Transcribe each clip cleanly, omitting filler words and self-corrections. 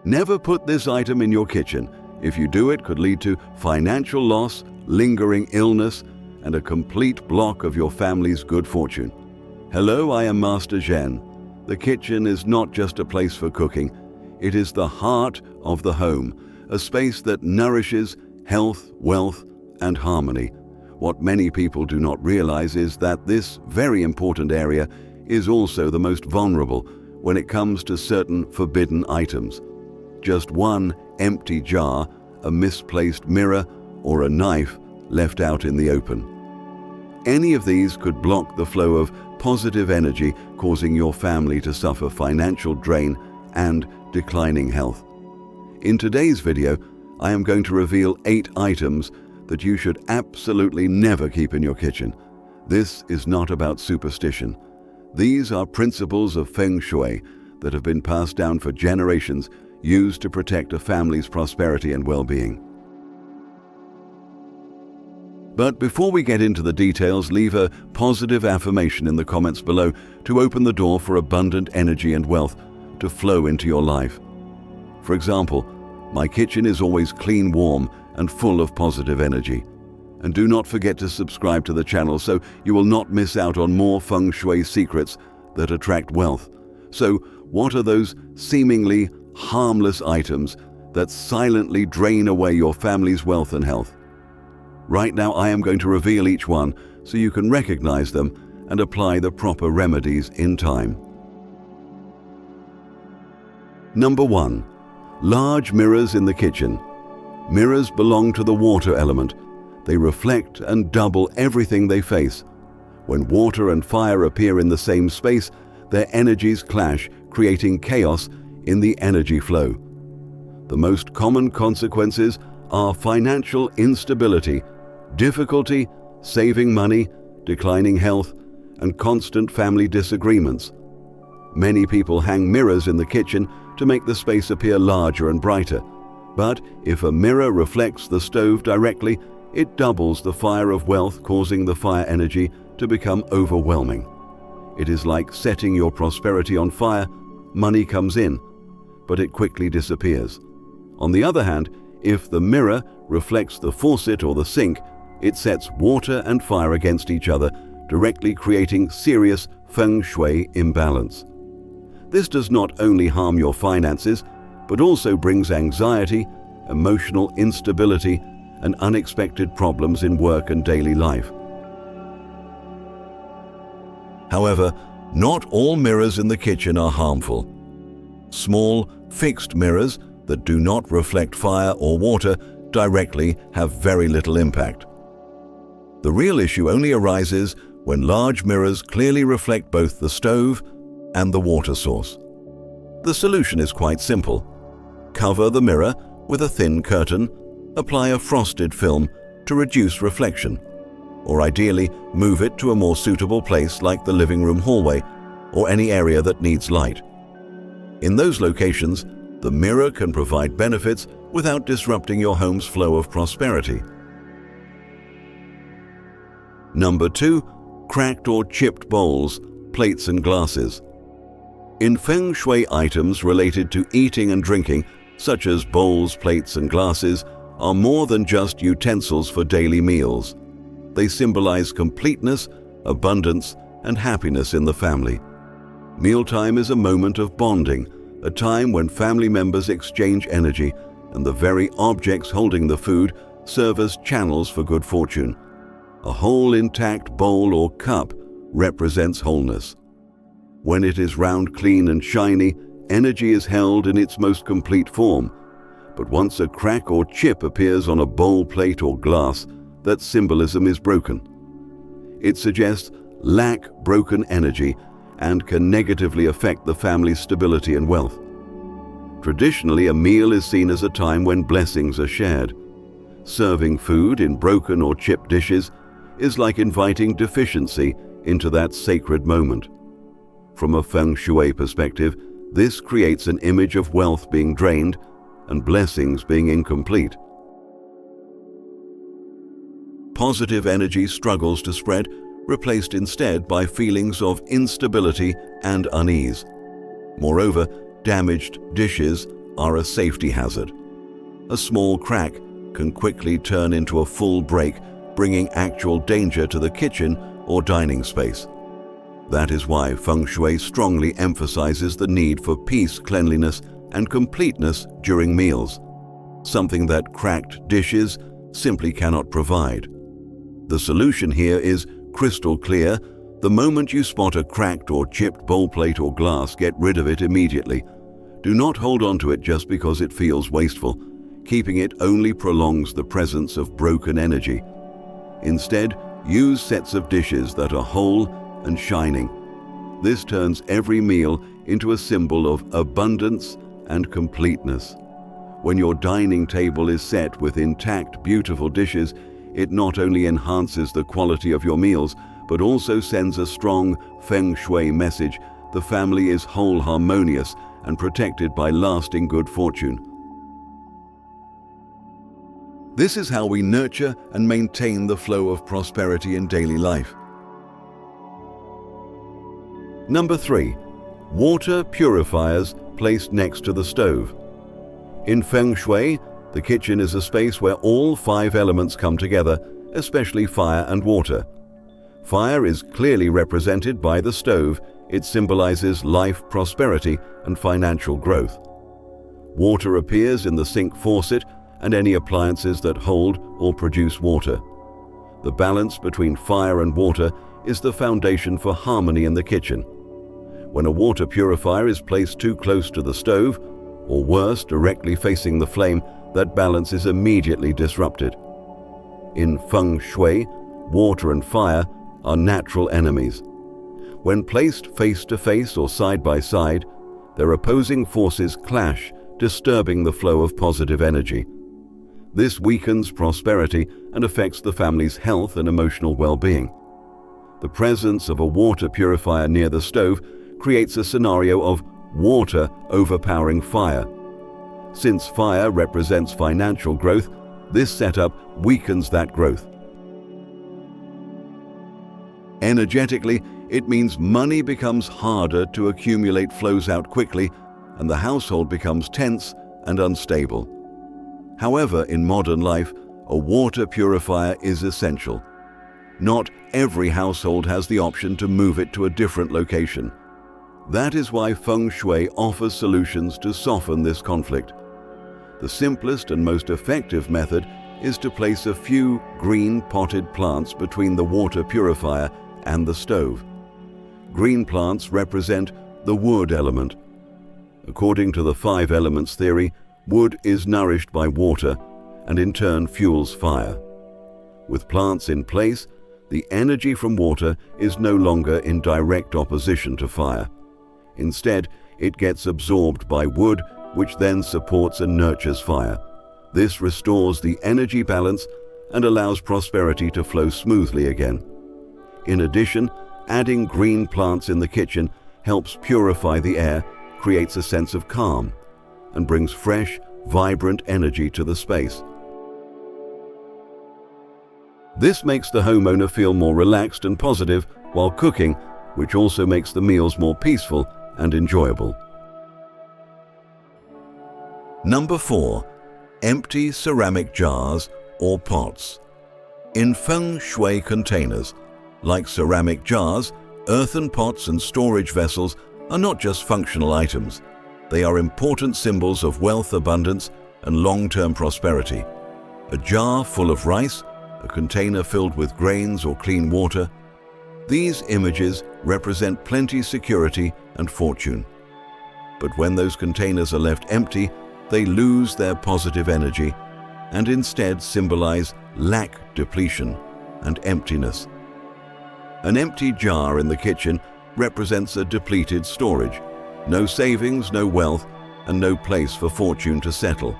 Never put this item in your kitchen. If you do, it could lead to financial loss, lingering illness, and a complete block of your family's good fortune. Hello, I am Master Zhen. The kitchen is not just a place for cooking. It is the heart of the home, a space that nourishes health, wealth, and harmony. What many people do not realize is that this very important area is also the most vulnerable when it comes to certain forbidden items. Just one empty jar, a misplaced mirror, or a knife left out in the open. Any of these could block the flow of positive energy, causing your family to suffer financial drain and declining health. In today's video, I am going to reveal 8 items that you should absolutely never keep in your kitchen. This is not about superstition. These are principles of Feng Shui that have been passed down for generations, used to protect a family's prosperity and well-being. But before we get into the details, leave a positive affirmation in the comments below to open the door for abundant energy and wealth to flow into your life. For example, my kitchen is always clean, warm, and full of positive energy. And do not forget to subscribe to the channel so you will not miss out on more Feng Shui secrets that attract wealth. So, what are those seemingly harmless items that silently drain away your family's wealth and health? Right now, I am going to reveal each one so you can recognize them and apply the proper remedies in time. Number 1. Large mirrors in the kitchen. Mirrors belong to the water element. They reflect and double everything they face. When water and fire appear in the same space, their energies clash, creating chaos in the energy flow. The most common consequences are financial instability, difficulty saving money, declining health, and constant family disagreements. Many people hang mirrors in the kitchen to make the space appear larger and brighter. But if a mirror reflects the stove directly, it doubles the fire of wealth, causing the fire energy to become overwhelming. It is like setting your prosperity on fire. Money comes in, but it quickly disappears. On the other hand, if the mirror reflects the faucet or the sink, it sets water and fire against each other, directly creating serious Feng Shui imbalance. This does not only harm your finances, but also brings anxiety, emotional instability, and unexpected problems in work and daily life. However, not all mirrors in the kitchen are harmful. Small, fixed mirrors that do not reflect fire or water directly have very little impact. The real issue only arises when large mirrors clearly reflect both the stove and the water source. The solution is quite simple. Cover the mirror with a thin curtain, apply a frosted film to reduce reflection, or ideally move it to a more suitable place like the living room hallway or any area that needs light. In those locations, the mirror can provide benefits without disrupting your home's flow of prosperity. Number 2. Cracked or chipped bowls, plates and glasses. In Feng Shui, items related to eating and drinking, such as bowls, plates, and glasses, are more than just utensils for daily meals. They symbolize completeness, abundance, and happiness in the family. Mealtime is a moment of bonding, a time when family members exchange energy, and the very objects holding the food serve as channels for good fortune. A whole intact bowl or cup represents wholeness. When it is round, clean, and shiny, energy is held in its most complete form. But once a crack or chip appears on a bowl, plate, or glass, that symbolism is broken. It suggests lack, broken energy, and can negatively affect the family's stability and wealth. Traditionally, a meal is seen as a time when blessings are shared. Serving food in broken or chipped dishes is like inviting deficiency into that sacred moment. From a Feng Shui perspective, this creates an image of wealth being drained and blessings being incomplete. Positive energy struggles to spread, replaced instead by feelings of instability and unease. Moreover, damaged dishes, are a safety hazard. A small crack can quickly turn into a full break, bringing actual danger to the kitchen or dining space. That is why Feng Shui strongly emphasizes the need for peace, cleanliness, and completeness during meals, something that cracked dishes simply cannot provide. The solution here is crystal clear. The moment you spot a cracked or chipped bowl plate or glass, get rid of it immediately. Do not hold on to it just because it feels wasteful. Keeping it only prolongs the presence of broken energy. Instead, use sets of dishes that are whole and shining. This turns every meal into a symbol of abundance and completeness. When your dining table is set with intact, beautiful dishes, it not only enhances the quality of your meals, but also sends a strong Feng Shui message. The family is whole, harmonious, and protected by lasting good fortune. This is how we nurture and maintain the flow of prosperity in daily life. Number 3. Water purifiers placed next to the stove. In Feng Shui, the kitchen is a space where all 5 elements come together, especially fire and water. Fire is clearly represented by the stove. It symbolizes life, prosperity, and financial growth. Water appears in the sink faucet and any appliances that hold or produce water. The balance between fire and water is the foundation for harmony in the kitchen. When a water purifier is placed too close to the stove, or worse, directly facing the flame, that balance is immediately disrupted. In Feng Shui, water and fire are natural enemies. When placed face to face or side by side, their opposing forces clash, disturbing the flow of positive energy. This weakens prosperity and affects the family's health and emotional well-being. The presence of a water purifier near the stove creates a scenario of water overpowering fire. Since fire represents financial growth, this setup weakens that growth. Energetically, it means money becomes harder to accumulate, flows out quickly, and the household becomes tense and unstable. However, in modern life, a water purifier is essential. Not every household has the option to move it to a different location. That is why Feng Shui offers solutions to soften this conflict. The simplest and most effective method is to place a few green potted plants between the water purifier and the stove. Green plants represent the wood element. According to the 5 elements theory, wood is nourished by water and in turn fuels fire. With plants in place, the energy from water is no longer in direct opposition to fire. Instead, it gets absorbed by wood, which then supports and nurtures fire. This restores the energy balance and allows prosperity to flow smoothly again. In addition, adding green plants in the kitchen helps purify the air, creates a sense of calm, and brings fresh, vibrant energy to the space. This makes the homeowner feel more relaxed and positive while cooking, which also makes the meals more peaceful and enjoyable. Number 4. Empty ceramic jars or pots. In Feng Shui, containers, like ceramic jars, earthen pots and storage vessels are not just functional items. They are important symbols of wealth, abundance, and long-term prosperity. A jar full of rice, a container filled with grains or clean water. These images represent plenty, security, and fortune. But when those containers are left empty, they lose their positive energy and instead symbolize lack, depletion, and emptiness. An empty jar in the kitchen represents a depleted storage. No savings, no wealth, and no place for fortune to settle.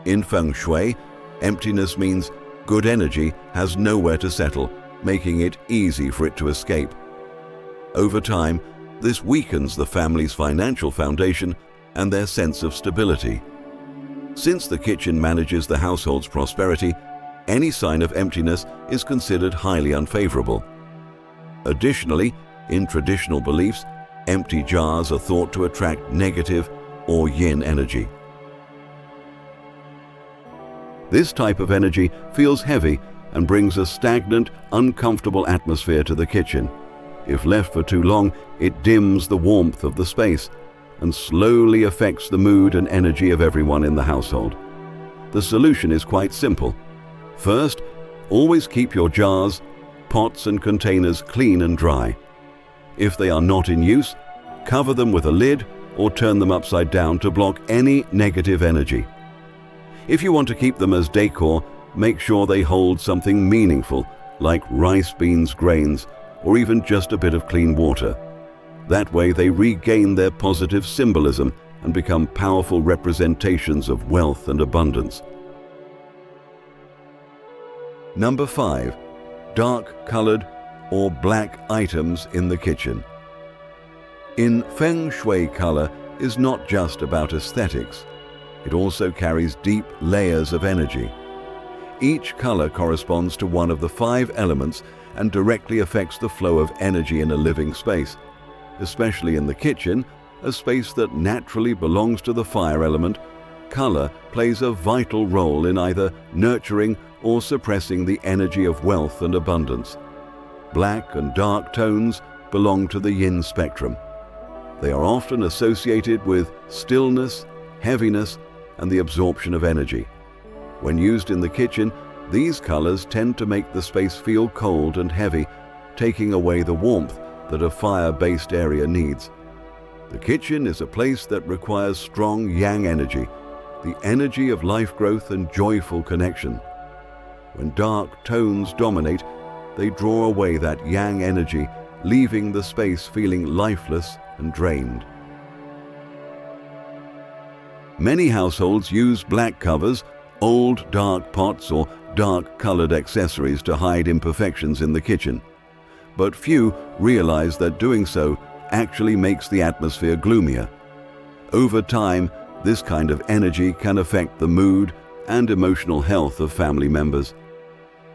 In Feng Shui, emptiness means good energy has nowhere to settle, making it easy for it to escape. Over time, this weakens the family's financial foundation and their sense of stability. Since the kitchen manages the household's prosperity, any sign of emptiness is considered highly unfavorable. Additionally, in traditional beliefs, empty jars are thought to attract negative or yin energy. This type of energy feels heavy and brings a stagnant, uncomfortable atmosphere to the kitchen. If left for too long, it dims the warmth of the space and slowly affects the mood and energy of everyone in the household. The solution is quite simple. First, always keep your jars, pots and containers clean and dry. If they are not in use, cover them with a lid or turn them upside down to block any negative energy. If you want to keep them as decor, make sure they hold something meaningful, like rice, beans, grains, or even just a bit of clean water. That way they regain their positive symbolism and become powerful representations of wealth and abundance. Number 5. Dark-colored or black items in the kitchen. In Feng Shui, color is not just about aesthetics. It also carries deep layers of energy. Each color corresponds to one of the 5 elements and directly affects the flow of energy in a living space. Especially in the kitchen, a space that naturally belongs to the fire element, color plays a vital role in either nurturing or suppressing the energy of wealth and abundance. Black and dark tones belong to the yin spectrum. They are often associated with stillness, heaviness, and the absorption of energy. When used in the kitchen, these colors tend to make the space feel cold and heavy, taking away the warmth that a fire-based area needs. The kitchen is a place that requires strong yang energy, the energy of life growth and joyful connection. When dark tones dominate, they draw away that yang energy, leaving the space feeling lifeless and drained. Many households use black covers, old dark pots, or dark-colored accessories to hide imperfections in the kitchen. But few realize that doing so actually makes the atmosphere gloomier. Over time, this kind of energy can affect the mood and emotional health of family members.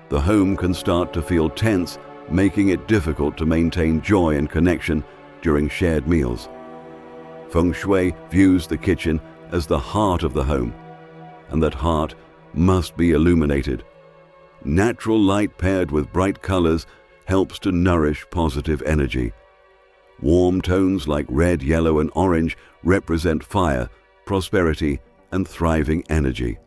The home can start to feel tense, making it difficult to maintain joy and connection during shared meals. Feng Shui views the kitchen as the heart of the home, and that heart must be illuminated. Natural light paired with bright colors helps to nourish positive energy. Warm tones like red, yellow, and orange represent fire, prosperity, and thriving energy.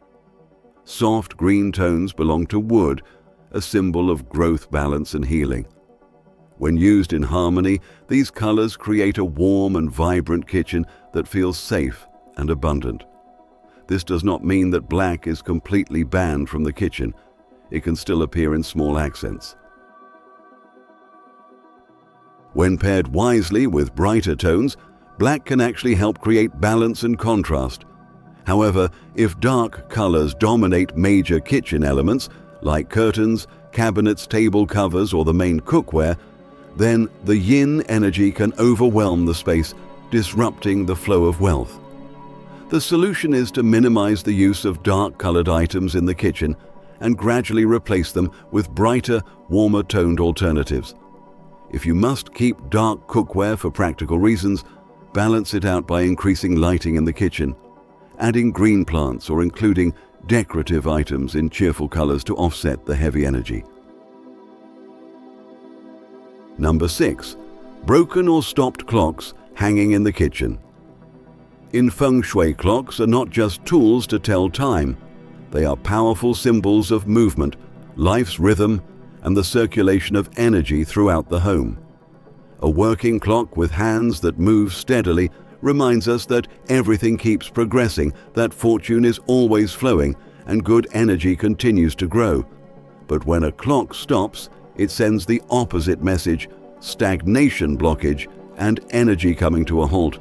Soft green tones belong to wood, a symbol of growth, balance, and healing. When used in harmony, these colors create a warm and vibrant kitchen that feels safe and abundant. This does not mean that black is completely banned from the kitchen. It can still appear in small accents. When paired wisely with brighter tones, black can actually help create balance and contrast. However, if dark colors dominate major kitchen elements, like curtains, cabinets, table covers, or the main cookware, then the yin energy can overwhelm the space, disrupting the flow of wealth. The solution is to minimize the use of dark-colored items in the kitchen and gradually replace them with brighter, warmer-toned alternatives. If you must keep dark cookware for practical reasons, balance it out by increasing lighting in the kitchen, adding green plants, or including decorative items in cheerful colors to offset the heavy energy. Number 6. Broken or stopped clocks hanging in the kitchen. In Feng Shui, clocks are not just tools to tell time. They are powerful symbols of movement, life's rhythm, and the circulation of energy throughout the home. A working clock with hands that move steadily reminds us that everything keeps progressing, that fortune is always flowing, and good energy continues to grow. But when a clock stops, it sends the opposite message: stagnation, blockage, and energy coming to a halt.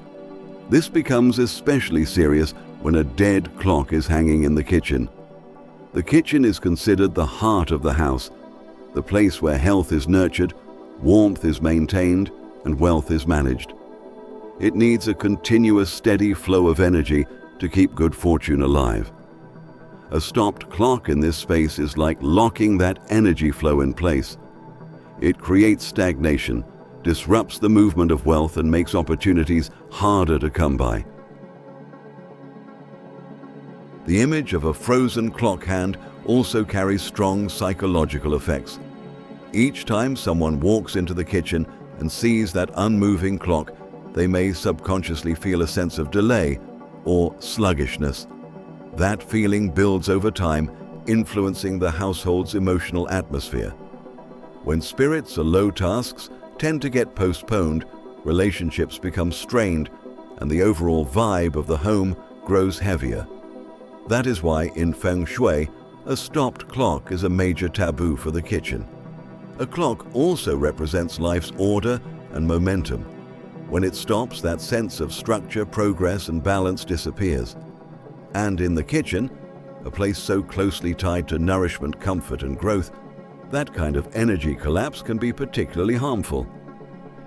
This becomes especially serious when a dead clock is hanging in the kitchen. The kitchen is considered the heart of the house, the place where health is nurtured, warmth is maintained, and wealth is managed. It needs a continuous, steady flow of energy to keep good fortune alive. A stopped clock in this space is like locking that energy flow in place. It creates stagnation, disrupts the movement of wealth, and makes opportunities harder to come by. The image of a frozen clock hand also carries strong psychological effects. Each time someone walks into the kitchen and sees that unmoving clock, they may subconsciously feel a sense of delay or sluggishness. That feeling builds over time, influencing the household's emotional atmosphere. When spirits or low tasks tend to get postponed, relationships become strained, and the overall vibe of the home grows heavier. That is why in Feng Shui, a stopped clock is a major taboo for the kitchen. A clock also represents life's order and momentum. When it stops, that sense of structure, progress, and balance disappears. And in the kitchen, a place so closely tied to nourishment, comfort, and growth, that kind of energy collapse can be particularly harmful.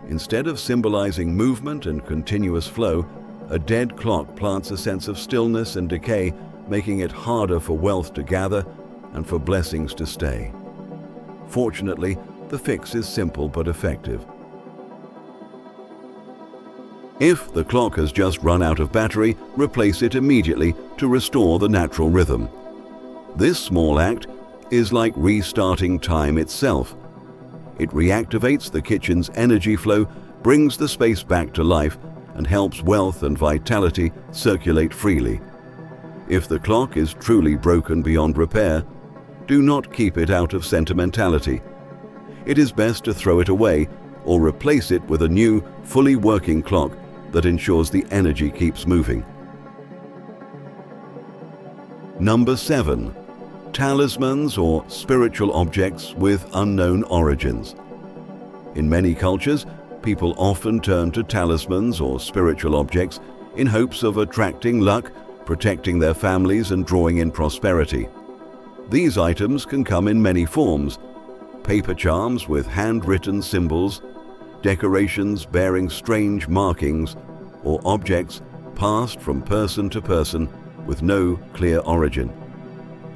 Instead of symbolizing movement and continuous flow, a dead clock plants a sense of stillness and decay, making it harder for wealth to gather and for blessings to stay. Fortunately, the fix is simple but effective. If the clock has just run out of battery, replace it immediately to restore the natural rhythm. This small act is like restarting time itself. It reactivates the kitchen's energy flow, brings the space back to life, and helps wealth and vitality circulate freely. If the clock is truly broken beyond repair, do not keep it out of sentimentality. It is best to throw it away or replace it with a new, fully working clock that ensures the energy keeps moving. Number 7. Talismans or spiritual objects with unknown origins. In many cultures, people often turn to talismans or spiritual objects in hopes of attracting luck, protecting their families, and drawing in prosperity. These items can come in many forms: paper charms with handwritten symbols, decorations bearing strange markings, or objects passed from person to person with no clear origin.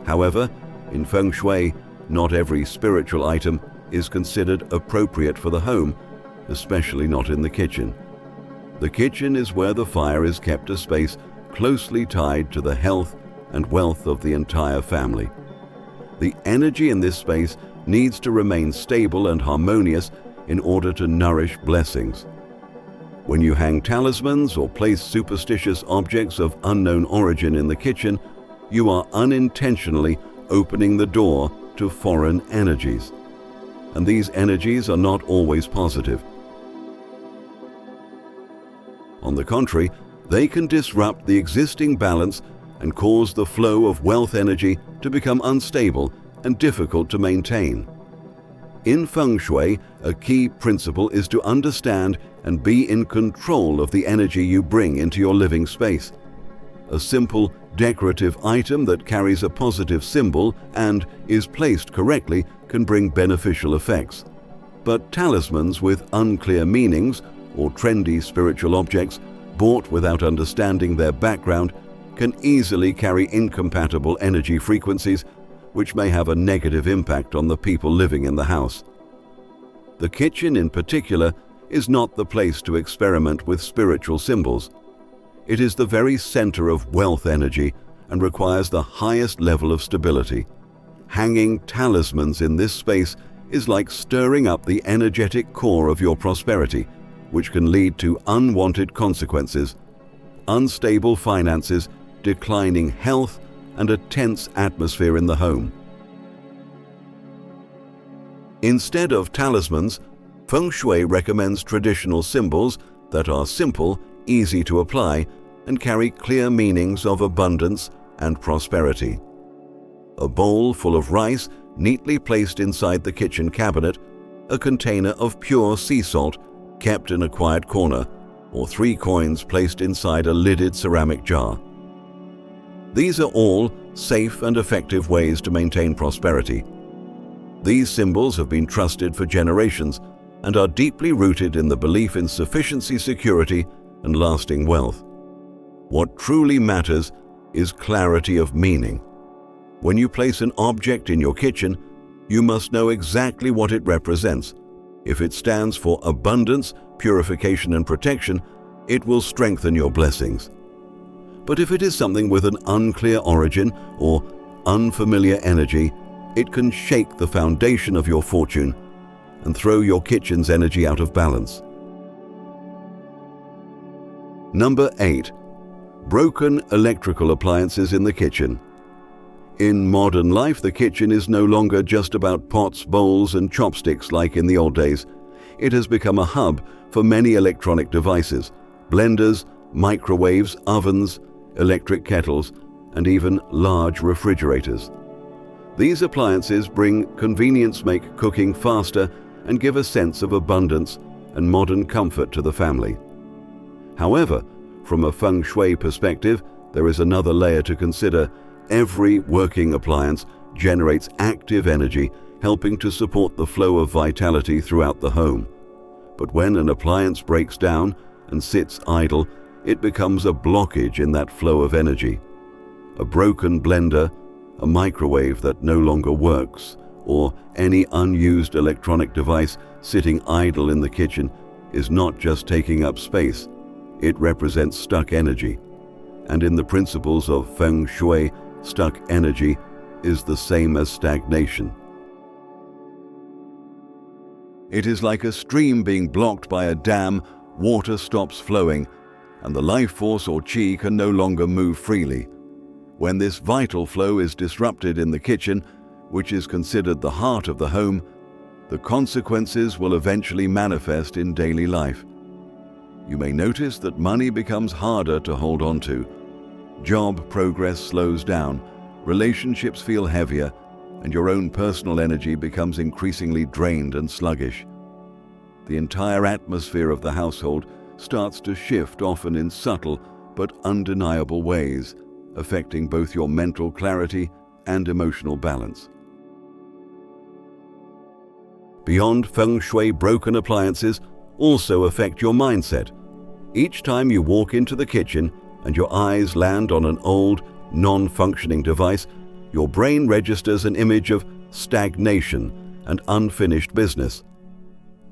However, in Feng Shui, not every spiritual item is considered appropriate for the home, especially not in the kitchen. The kitchen is where the fire is kept, a space closely tied to the health and wealth of the entire family. The energy in this space needs to remain stable and harmonious in order to nourish blessings. When you hang talismans or place superstitious objects of unknown origin in the kitchen, you are unintentionally opening the door to foreign energies. And these energies are not always positive. On the contrary, they can disrupt the existing balance and cause the flow of wealth energy to become unstable and difficult to maintain. In Feng Shui, a key principle is to understand and be in control of the energy you bring into your living space. A simple, decorative item that carries a positive symbol and is placed correctly can bring beneficial effects. But talismans with unclear meanings or trendy spiritual objects bought without understanding their background can easily carry incompatible energy frequencies, which may have a negative impact on the people living in the house. The kitchen, in particular, is not the place to experiment with spiritual symbols. It is the very center of wealth energy and requires the highest level of stability. Hanging talismans in this space is like stirring up the energetic core of your prosperity, which can lead to unwanted consequences, unstable finances, declining health, and a tense atmosphere in the home. Instead of talismans, Feng Shui recommends traditional symbols that are simple, easy to apply, and carry clear meanings of abundance and prosperity. A bowl full of rice neatly placed inside the kitchen cabinet, a container of pure sea salt kept in a quiet corner, or 3 coins placed inside a lidded ceramic jar. These are all safe and effective ways to maintain prosperity. These symbols have been trusted for generations and are deeply rooted in the belief in sufficiency, security, and lasting wealth. What truly matters is clarity of meaning. When you place an object in your kitchen, you must know exactly what it represents. If it stands for abundance, purification, and protection, it will strengthen your blessings. But if it is something with an unclear origin or unfamiliar energy, it can shake the foundation of your fortune and throw your kitchen's energy out of balance. Number 8. Broken electrical appliances in the kitchen. In modern life, the kitchen is no longer just about pots, bowls, and chopsticks like in the old days. It has become a hub for many electronic devices: blenders, microwaves, ovens, electric kettles, and even large refrigerators. These appliances bring convenience, make cooking faster, and give a sense of abundance and modern comfort to the family. However, from a Feng Shui perspective, there is another layer to consider. Every working appliance generates active energy, helping to support the flow of vitality throughout the home. But when an appliance breaks down and sits idle, it becomes a blockage in that flow of energy. A broken blender, a microwave that no longer works, or any unused electronic device sitting idle in the kitchen is not just taking up space, it represents stuck energy. And in the principles of Feng Shui, stuck energy is the same as stagnation. It is like a stream being blocked by a dam. Water stops flowing, and the life force or qi can no longer move freely. When this vital flow is disrupted in the kitchen, which is considered the heart of the home, the consequences will eventually manifest in daily life. You may notice that money becomes harder to hold on to. Job progress slows down, relationships feel heavier, and your own personal energy becomes increasingly drained and sluggish. The entire atmosphere of the household starts to shift, often in subtle but undeniable ways, affecting both your mental clarity and emotional balance. Beyond Feng Shui, broken appliances also affect your mindset. Each time you walk into the kitchen and your eyes land on an old, non-functioning device, your brain registers an image of stagnation and unfinished business.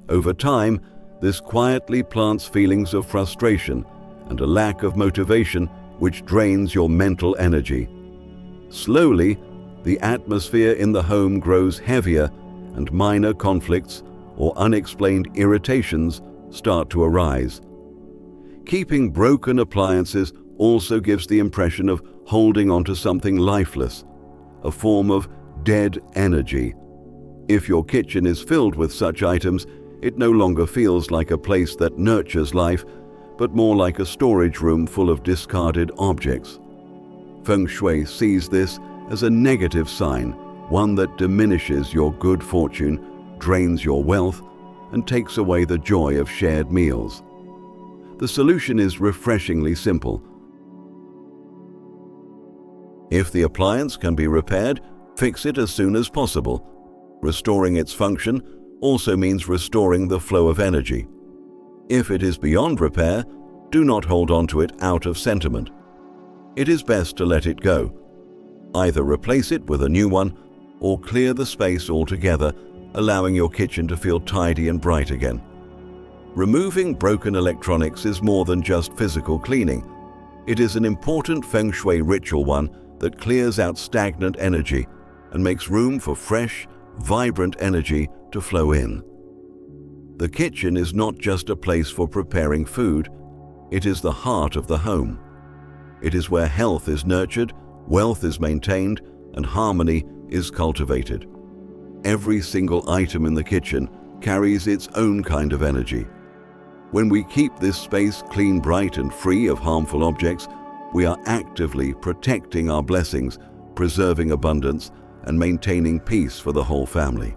Over time, this quietly plants feelings of frustration and a lack of motivation, which drains your mental energy. Slowly, the atmosphere in the home grows heavier, and minor conflicts or unexplained irritations start to arise. Keeping broken appliances also gives the impression of holding onto something lifeless, a form of dead energy. If your kitchen is filled with such items, it no longer feels like a place that nurtures life, but more like a storage room full of discarded objects. Feng Shui sees this as a negative sign, one that diminishes your good fortune, drains your wealth, and takes away the joy of shared meals. The solution is refreshingly simple. If the appliance can be repaired, fix it as soon as possible. Restoring its function also means restoring the flow of energy. If it is beyond repair, do not hold on to it out of sentiment. It is best to let it go. Either replace it with a new one or clear the space altogether, allowing your kitchen to feel tidy and bright again. Removing broken electronics is more than just physical cleaning. It is an important Feng Shui ritual, one that clears out stagnant energy and makes room for fresh, vibrant energy to flow in. The kitchen is not just a place for preparing food, it is the heart of the home. It is where health is nurtured, wealth is maintained, and harmony is cultivated. Every single item in the kitchen carries its own kind of energy. When we keep this space clean, bright, and free of harmful objects, we are actively protecting our blessings, preserving abundance, and maintaining peace for the whole family.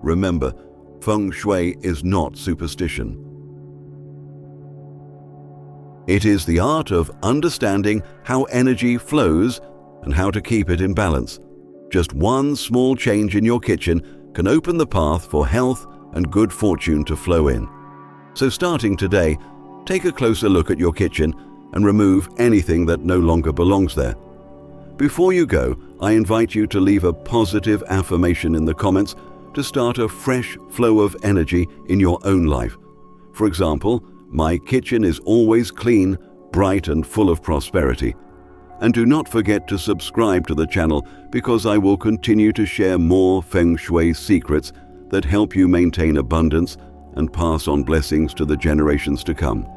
Remember, Feng Shui is not superstition. It is the art of understanding how energy flows and how to keep it in balance. Just one small change in your kitchen can open the path for health and good fortune to flow in. So starting today, take a closer look at your kitchen and remove anything that no longer belongs there. Before you go, I invite you to leave a positive affirmation in the comments to start a fresh flow of energy in your own life. For example, my kitchen is always clean, bright and full of prosperity. And do not forget to subscribe to the channel, because I will continue to share more Feng Shui secrets that help you maintain abundance and pass on blessings to the generations to come.